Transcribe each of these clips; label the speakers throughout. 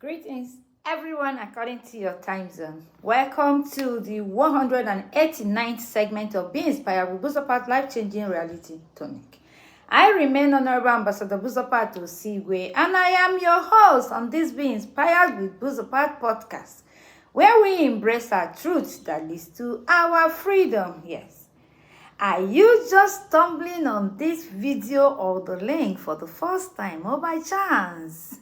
Speaker 1: Greetings, everyone, according to your time zone. Welcome to the 189th segment of Be Inspired with Buzopat Life-Changing Reality Tonic. I remain Honorable Ambassador Buzopat Osigwe, and I am your host on this Be Inspired with Buzopat podcast, where we embrace our truth that leads to our freedom. Yes. Are you just stumbling on this video or the link for the first time or by chance?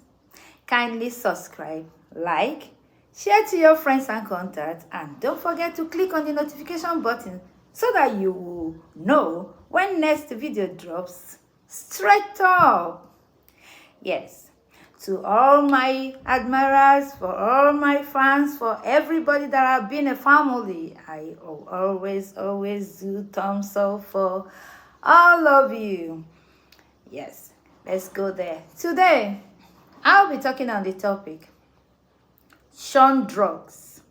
Speaker 1: Kindly subscribe, like, share to your friends and contacts, and don't forget to click on the notification button so that you will know when next video drops straight up. Yes, to all my admirers, for all my fans, for everybody that have been a family, I always do thumbs up for all of you. Yes, let's go there. Today, I'll be talking on the topic, SHUN drugs,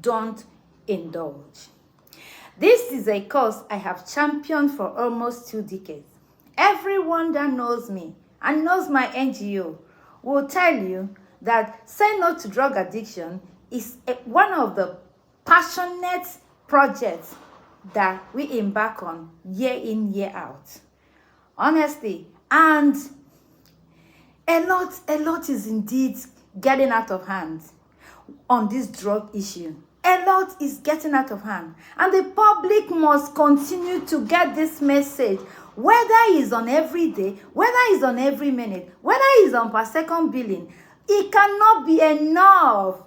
Speaker 1: don't indulge. This is a cause I have championed for almost 2 decades. Everyone that knows me and knows my NGO will tell you that Say No to Drug Addiction is one of the passionate projects that we embark on year in, year out. Honestly, and a lot is indeed getting out of hand on this drug issue. A lot is getting out of hand. And the public must continue to get this message, whether it's on every day, whether it's on every minute, whether it's on per second billing. It cannot be enough.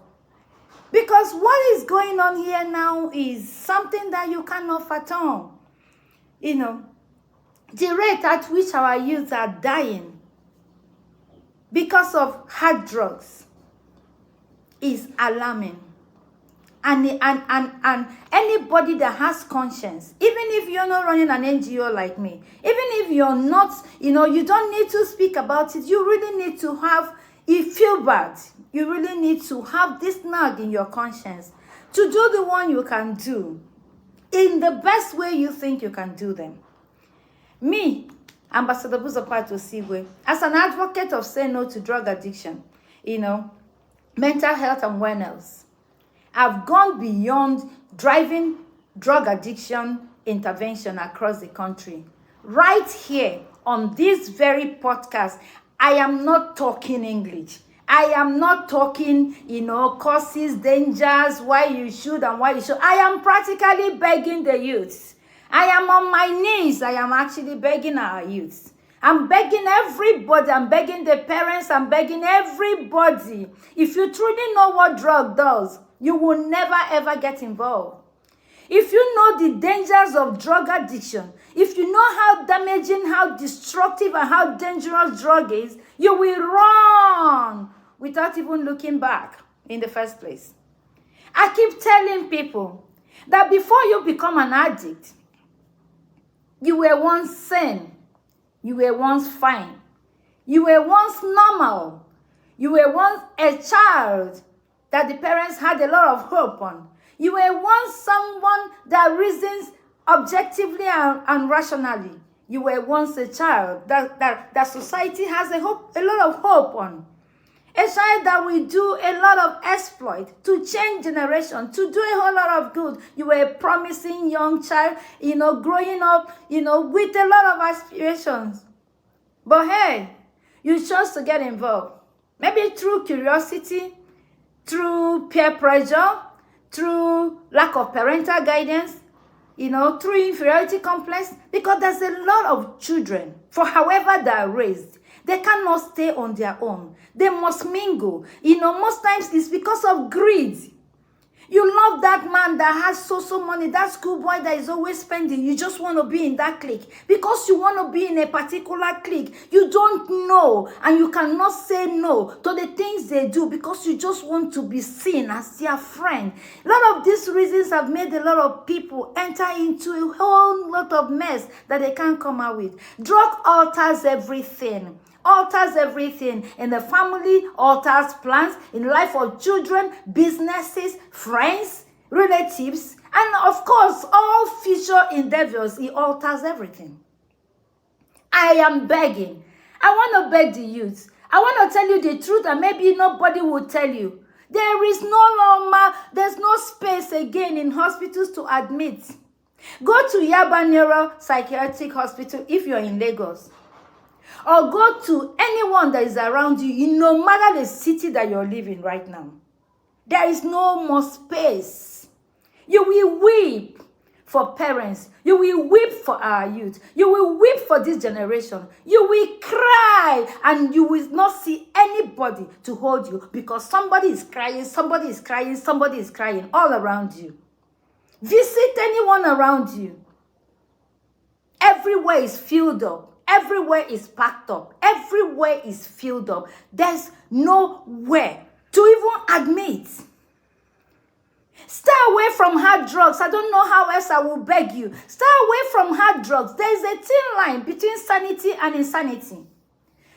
Speaker 1: Because what is going on here now is something that you cannot fathom. The rate at which our youth are dying because of hard drugs is alarming. And anybody that has conscience, even if you're not running an NGO like me, even if you're not, you don't need to speak about it. You really need to have, you feel bad. You really need to have this nag in your conscience to do the one you can do in the best way you think you can do them. Me, Ambassador Buzopat Osigwe, as an advocate of Say No to Drug Addiction, mental health and wellness, I've gone beyond driving drug addiction intervention across the country. Right here on this very podcast, I am not talking English. I am not talking, causes, dangers, why you should and why you should. I am practically begging the youth. I am on my knees. I am actually begging our youth. I'm begging everybody. I'm begging the parents. I'm begging everybody. If you truly know what drug does, you will never ever get involved. If you know the dangers of drug addiction, if you know how damaging, how destructive, and how dangerous drug is, you will run without even looking back in the first place. I keep telling people that before you become an addict, you were once sane. You were once fine. You were once normal. You were once a child that the parents had a lot of hope on. You were once someone that reasons objectively and rationally. You were once a child that society has a lot of hope on. A child that will do a lot of exploit to change generation, to do a whole lot of good. You were a promising young child, growing up, with a lot of aspirations. But hey, you chose to get involved. Maybe through curiosity, through peer pressure, through lack of parental guidance, through inferiority complex. Because there's a lot of children, for however they are raised, they cannot stay on their own. They must mingle. Most times it's because of greed. You love that man that has so money, that schoolboy that is always spending. You just want to be in that clique. Because you want to be in a particular clique, you don't know and you cannot say no to the things they do because you just want to be seen as their friend. A lot of these reasons have made a lot of people enter into a whole lot of mess that they can't come out with. Drug alters everything. Alters everything in the family, alters plans, in life of children, businesses, friends, relatives, and of course, all future endeavors. It alters everything. I am begging. I want to beg the youth. I I want to tell you the truth, and maybe nobody will tell you. There's no space again in hospitals to admit. Go to Yaba Neuro Psychiatric Hospital if you're in Lagos. Or go to anyone that is around you, no matter the city that you're living right now. There is no more space. You will weep for parents. You will weep for our youth. You will weep for this generation. You will cry, and you will not see anybody to hold you, because somebody is crying, somebody is crying, somebody is crying all around you. Visit anyone around you. Everywhere is filled up. Everywhere is packed up. Everywhere is filled up. There's nowhere to even admit. Stay away from hard drugs. I don't know how else I will beg you. Stay away from hard drugs. There is a thin line between sanity and insanity.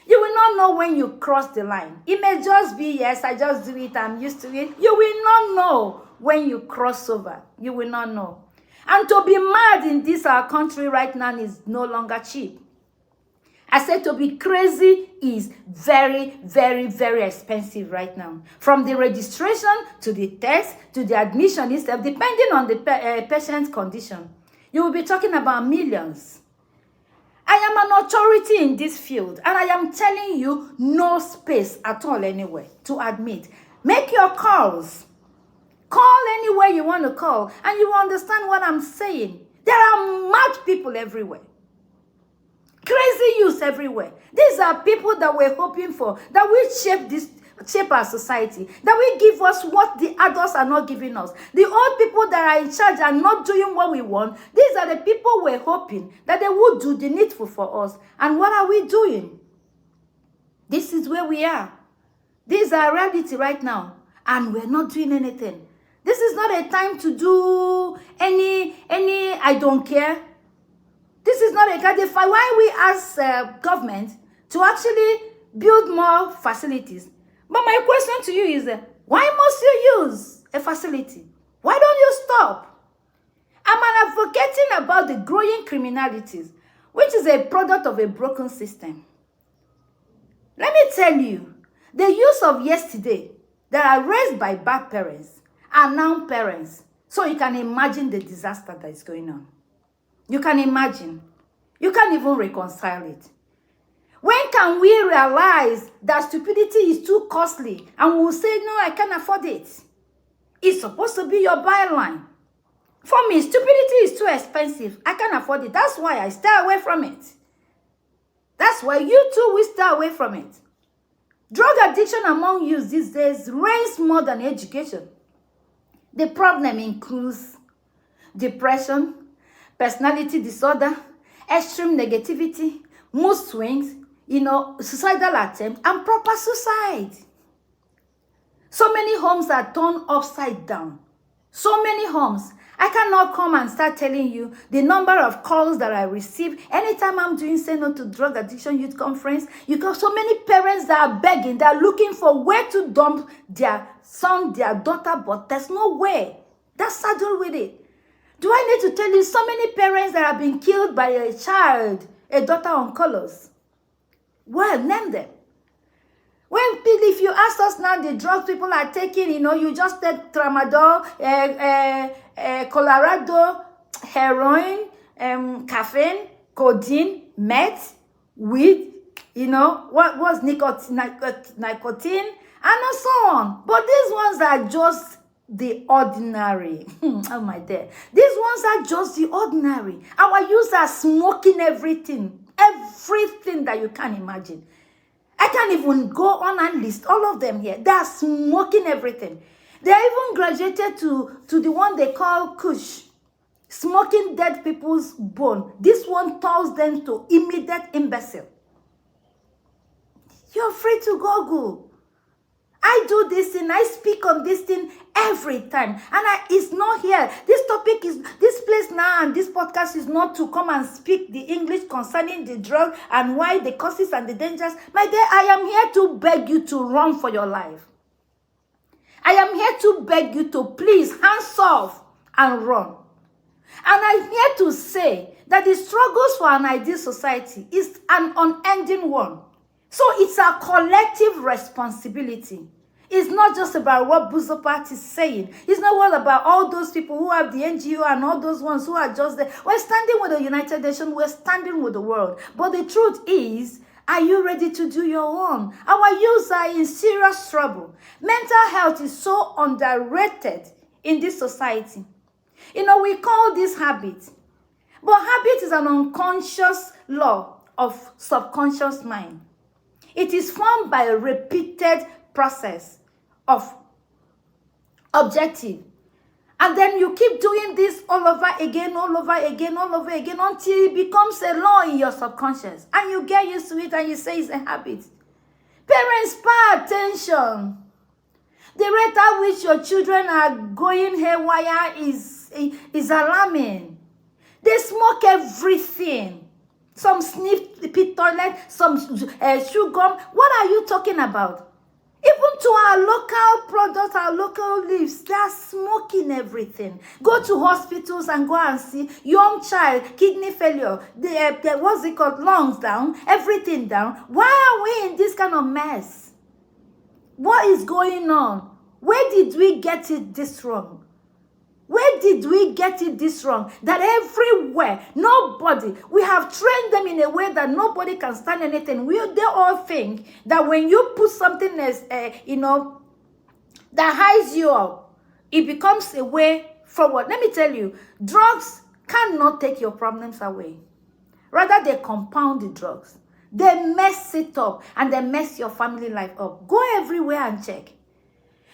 Speaker 1: You will not know when you cross the line. It may just be, yes, I just do it, I'm used to it. You will not know when you cross over. You will not know. And to be mad in this our country right now is no longer cheap. I said to be crazy is very, very, very expensive right now. From the registration to the test to the admission itself, depending on the patient's condition, you will be talking about millions. I am an authority in this field, and I am telling you, no space at all anywhere to admit. Make your calls. Call anywhere you want to call, and you will understand what I'm saying. There are mad people everywhere. Crazy youths everywhere. These are people that we're hoping for, that will shape our society, that will give us what the adults are not giving us. The old people that are in charge are not doing what we want. These are the people we're hoping that they would do the needful for us. And what are we doing? This is where we are. This is our reality right now, and we're not doing anything. This is not a time to do any I don't care. This is not a kind of why we ask government to actually build more facilities. But my question to you is, why must you use a facility? Why don't you stop? I'm advocating about the growing criminalities, which is a product of a broken system. Let me tell you, the youth of yesterday that are raised by bad parents are now parents. So you can imagine the disaster that is going on. You can imagine. You can't even reconcile it. When can we realize that stupidity is too costly and we'll say, no, I can't afford it? It's supposed to be your byline. For me, stupidity is too expensive. I can't afford it. That's why I stay away from it. That's why you too will stay away from it. Drug addiction among youth these days reigns more than education. The problem includes depression, personality disorder, extreme negativity, mood swings, suicidal attempt, and proper suicide. So many homes are turned upside down. So many homes. I cannot come and start telling you the number of calls that I receive anytime I'm doing Say No to Drug Addiction Youth Conference. You got so many parents that are begging, they are looking for where to dump their son, their daughter, but there's no way. That's saddled with it. Do I need to tell you so many parents that have been killed by a child, a daughter on colors? Well, name them. If you ask us now, the drugs people are taking, you just take tramadol, Colorado, heroin, caffeine, codeine, meth, weed, what was nicotine, and so on. But these ones are just the ordinary. Oh my dear. These ones are just the ordinary. Our youth are smoking everything that you can imagine. I can't even go on and list all of them here. They are smoking everything. They are even graduated to the one they call Kush, smoking dead people's bone. This one turns them to immediate imbecile. You're free to Google. I do this thing, I speak on this thing every time. And it's not here. This topic is, this place now and this podcast is not to come and speak the English concerning the drug and why the causes and the dangers. My dear, I am here to beg you to run for your life. I am here to beg you to please hands off and run. And I'm here to say that the struggles for an ideal society is an unending one. So it's a collective responsibility. It's not just about what Buzopat is saying. It's not what about all those people who have the NGO and all those ones who are just there. We're standing with the United Nations. We're standing with the world. But the truth is, are you ready to do your own? Our youths are in serious trouble. Mental health is so underrated in this society. You know, we call this habit. But habit is an unconscious law of subconscious mind. It is formed by a repeated process of objective. And then you keep doing this all over again, all over again, all over again, until it becomes a law in your subconscious. And you get used to it and you say it's a habit. Parents, pay attention. The rate at which your children are going haywire is alarming. They smoke everything. Some sniff pit toilet, some chew gum. What are you talking about? Even to our local products, our local leaves, they are smoking everything. Go to hospitals and go and see young child, kidney failure, what's it called, lungs down, everything down. Why are we in this kind of mess? What is going on? Where did we get it this wrong? Where did we get it this wrong? That everywhere, nobody, we have trained them in a way that nobody can stand anything. They all think that when you put something as, that hides you up, it becomes a way forward. Let me tell you, drugs cannot take your problems away. Rather, they compound the drugs. They mess it up and they mess your family life up. Go everywhere and check.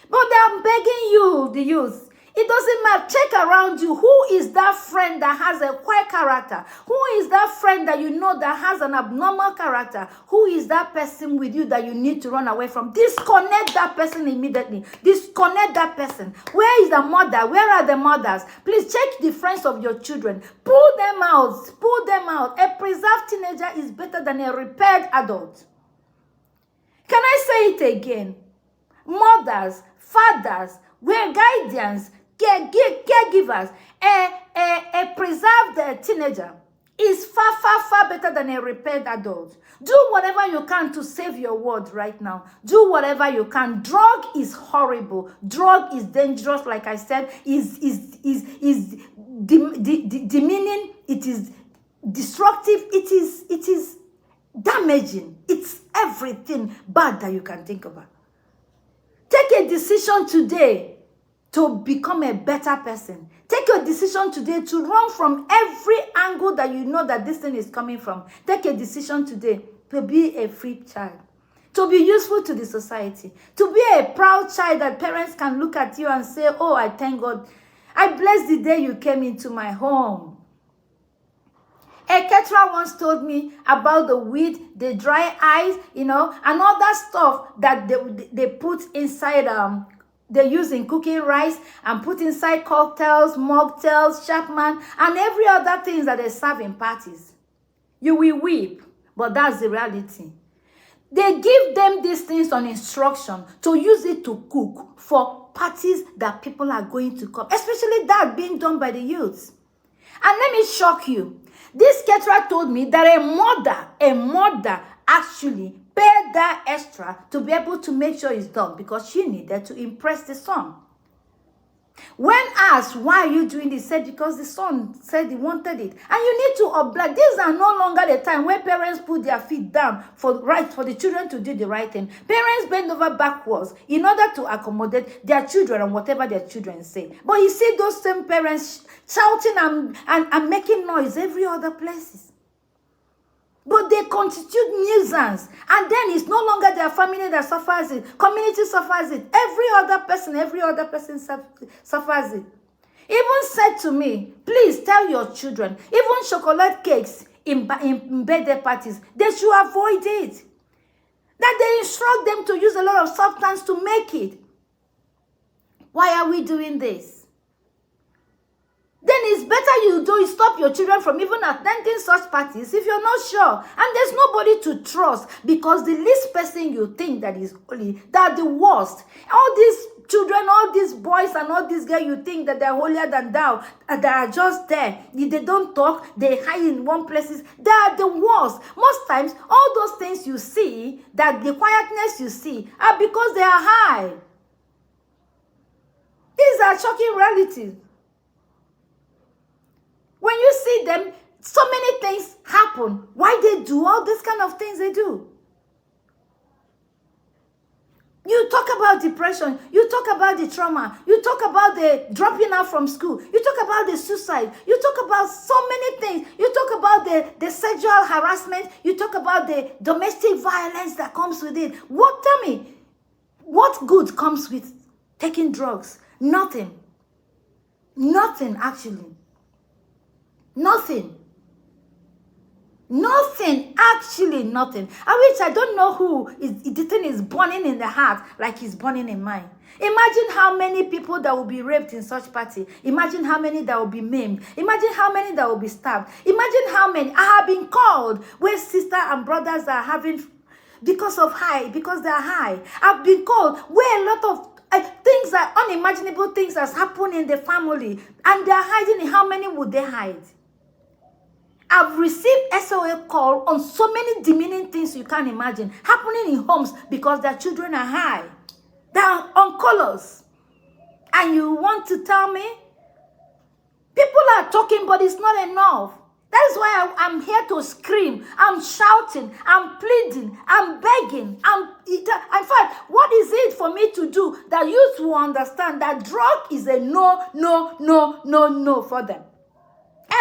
Speaker 1: But I'm begging you, the youth, it doesn't matter. Check around you. Who is that friend that has a quiet character? Who is that friend that you know that has an abnormal character? Who is that person with you that you need to run away from? Disconnect that person immediately. Disconnect that person. Where is the mother? Where are the mothers? Please check the friends of your children. Pull them out. Pull them out. A preserved teenager is better than a repaired adult. Can I say it again? Mothers, fathers, we're guardians, caregivers. A preserved teenager is far, far, far better than a repaired adult. Do whatever you can to save your world right now. Do whatever you can. Drug is horrible. Drug is dangerous, like I said, is demeaning. It is destructive. It is damaging. It's everything bad that you can think about. Take a decision today to become a better person. Take a decision today to run from every angle that you know that this thing is coming from. Take a decision today to be a free child, to be useful to the society, to be a proud child that parents can look at you and say, oh, I thank God. I bless the day you came into my home. A caterer once told me about the weed, the dry ice, and all that stuff that they put inside, they use in cooking rice and put inside cocktails, mocktails, Chapman, and every other thing that they serve in parties. You will weep, but that's the reality. They give them these things on instruction to use it to cook for parties that people are going to come, especially that being done by the youths. And let me shock you. This caterer told me that a mother actually paid that extra to be able to make sure it's done because she needed to impress the son. When asked, why are you doing this? He said, because the son said he wanted it. And you need to oblige. These are no longer the time where parents put their feet down for the children to do the right thing. Parents bend over backwards in order to accommodate their children and whatever their children say. But you see those same parents shouting and making noise every other places. But they constitute nuisance. And then it's no longer their family that suffers it. Community suffers it. Every other person suffers it. Even said to me, please tell your children, even chocolate cakes in birthday parties, they should avoid it. That they instruct them to use a lot of substance to make it. Why are we doing this? Then it's better you stop your children from even attending such parties if you're not sure. And there's nobody to trust because the least person you think that is holy, that the worst. All these children, all these boys and all these girls, you think that they're holier than thou, that are just there. They don't talk, they hide in one places. They are the worst. Most times, all those things you see, that the quietness you see, are because they are high. These are shocking realities. When you see them, so many things happen. Why they do all these kind of things they do? You talk about depression, you talk about the trauma, you talk about the dropping out from school, you talk about the suicide, you talk about so many things, you talk about the sexual harassment, you talk about the domestic violence that comes with it. Tell me, what good comes with taking drugs? Nothing. Nothing, actually. Nothing. Nothing, actually nothing. I don't know who the thing is burning in the heart like it's burning in mine. Imagine how many people that will be raped in such party. Imagine how many that will be maimed. Imagine how many that will be stabbed. Imagine how many. I have been called where sisters and brothers are having, because they're high. I've been called where a lot of things are unimaginable things has happened in the family, and they're hiding. How many would they hide? I've received SOA call on so many demeaning things you can't imagine happening in homes because their children are high. They're on colors. And you want to tell me? People are talking, but it's not enough. That is why I'm here to scream. I'm shouting. I'm pleading. I'm begging. In fact, what is it for me to do that youth will understand that drug is a no for them?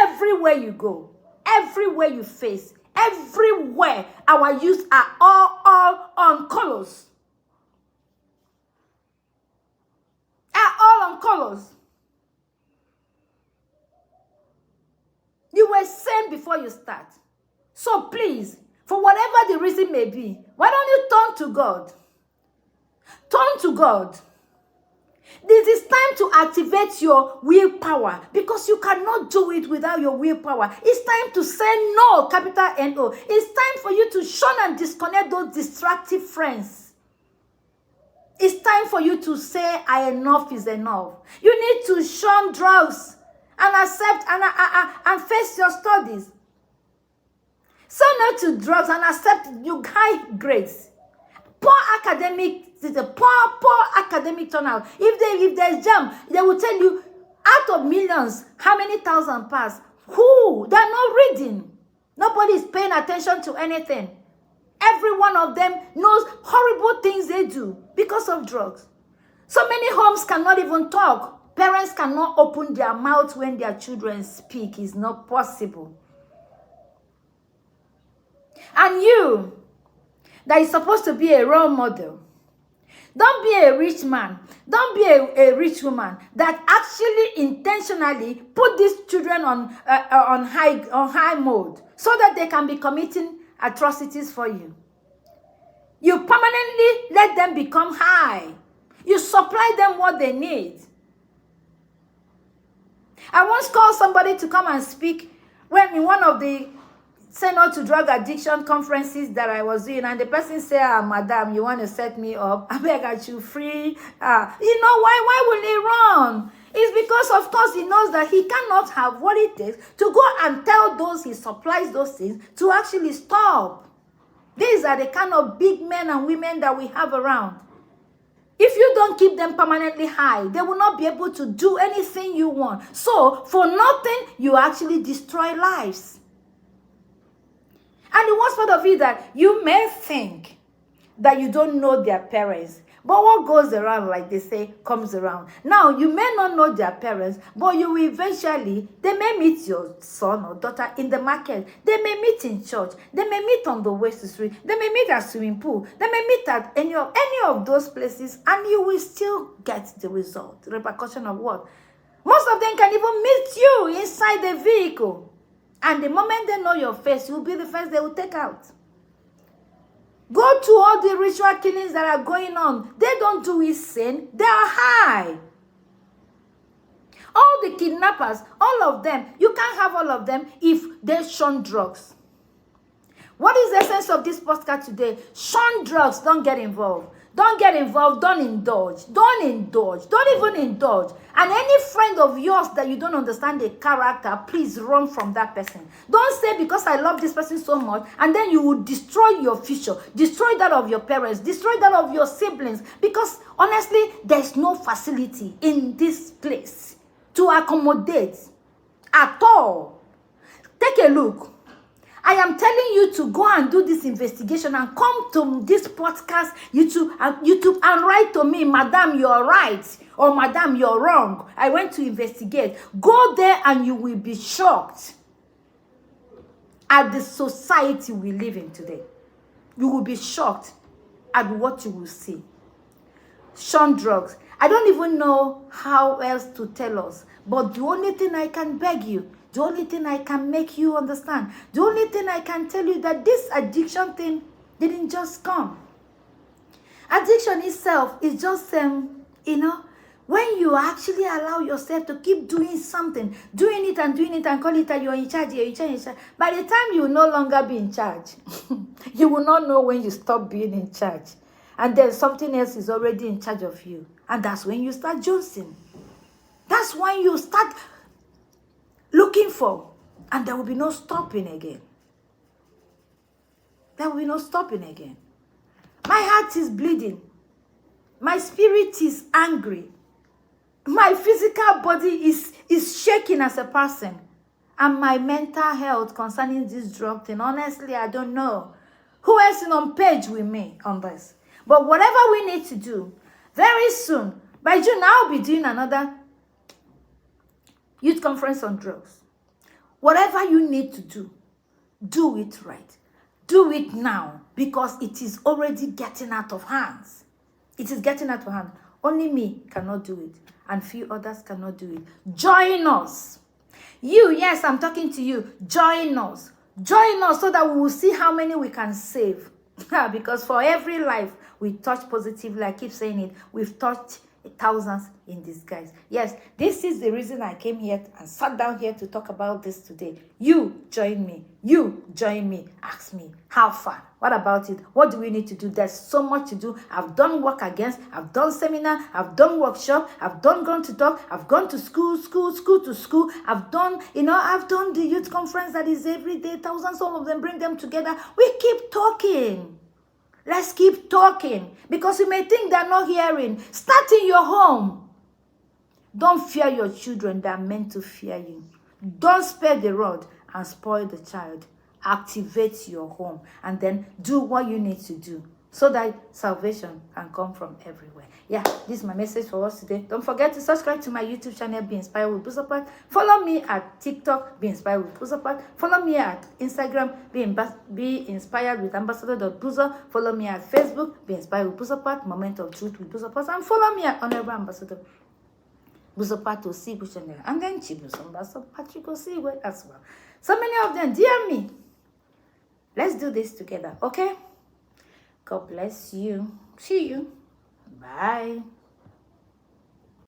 Speaker 1: Everywhere you go. Everywhere you face, everywhere, our youth are all on colors. Are all on colors. You were sane before you start. So please, for whatever the reason may be, why don't you turn to God? Turn to God. This is time to activate your willpower, because you cannot do it without your willpower. It's time to say no, capital N-O. It's time for you to shun and disconnect those distractive friends. It's time for you to say, enough is enough. You need to shun drugs and accept and face your studies. Say no to drugs and accept your high grades. Poor academic turnout. If there's jam, they will tell you out of millions, how many thousand pass? Who? They're not reading. Nobody is paying attention to anything. Every one of them knows horrible things they do because of drugs. So many homes cannot even talk. Parents cannot open their mouths when their children speak. It's not possible. And you, that is supposed to be a role model, don't be a rich man. Don't be a rich woman that actually intentionally put these children on high mode so that they can be committing atrocities for you. You permanently let them become high. You supply them what they need. I once called somebody to come and speak when in one of the Say No to Drug Addiction conferences that I was doing, and the person said, madam, you want to set me up? I beg at you free. You know why will he run? It's because, of course, he knows that he cannot have what it takes to go and tell those he supplies those things to actually stop. These are the kind of big men and women that we have around. If you don't keep them permanently high, they will not be able to do anything you want. So, for nothing, you actually destroy lives. And the worst part of it that you may think that you don't know their parents. But what goes around, like they say, comes around. Now, you may not know their parents, but you will eventually, they may meet your son or daughter in the market. They may meet in church. They may meet on the way to the street. They may meet at swimming pool. They may meet at any of those places, and you will still get the result. The repercussion of what? Most of them can even meet you inside the vehicle. And the moment they know your face, you'll be the first they will take out. Go to all the ritual killings that are going on. They don't do it sane. They are high. All the kidnappers, all of them, you can't have all of them if they shun drugs. What is the essence of this podcast today? Shun drugs. Don't get involved. Don't get involved. Don't indulge. Don't indulge. Don't even indulge. And any friend of yours that you don't understand the character, please run from that person. Don't say because I love this person so much, and then you will destroy your future, destroy that of your parents, destroy that of your siblings. Because honestly, there's no facility in this place to accommodate at all. Take a look. I am telling you to go and do this investigation and come to this podcast, YouTube, and write to me, Madam, you're right, or Madam, you're wrong. I went to investigate. Go there and you will be shocked at the society we live in today. You will be shocked at what you will see. SHUN drugs. I don't even know how else to tell us, but the only thing I can beg you, the only thing I can make you understand, the only thing I can tell you, that this addiction thing didn't just come. Addiction itself is just, when you actually allow yourself to keep doing something, doing it and call it that you're in charge, by the time you will no longer be in charge, you will not know when you stop being in charge. And then something else is already in charge of you. And that's when you start jonesing. That's when you start looking for, and there will be no stopping again. There will be no stopping again. My heart is bleeding. My spirit is angry. My physical body is shaking as a person. And my mental health concerning this drug thing, honestly, I don't know who else is on page with me on this. But whatever we need to do, very soon, by June, I'll be doing another youth conference on drugs. Whatever you need to do it right. Do it now, because it is already getting out of hands. It is getting out of hand. Only me cannot do it, and few others cannot do it. Join us. You, yes, I'm talking to you. Join us. Join us so that we will see how many we can save. Because for every life we touch positively, I keep saying it, we've touched thousands in disguise. Yes, this is the reason I came here and sat down here to talk about this today. You join me. You join me. Ask me, how far? What about it? What do we need to do? There's so much to do. I've done work against. I've done seminar. I've done workshop. I've gone to talk. I've gone to school to school. I've done the youth conference that is every day. Thousands, all of them, bring them together. We keep talking. Let's keep talking, because you may think they're not hearing. Start in your home. Don't fear your children. They're meant to fear you. Don't spare the rod and spoil the child. Activate your home and then do what you need to do so that salvation can come from everywhere. Yeah, this is my message for us today. Don't forget to subscribe to my YouTube channel, Be Inspired with Buzopat. Follow me at TikTok, Be Inspired with Buzopat. Follow me at Instagram, Be Inspired with Ambassador.Buzo. Follow me at Facebook, Be Inspired with Buzopat, Moment of Truth with Buzopat. And follow me at Honorable Ambassador Buzopat to see channel. And then Chibusomba, so Patrick will see it as well. So many of them, dear me. Let's do this together, okay? God bless you. See you. Bye.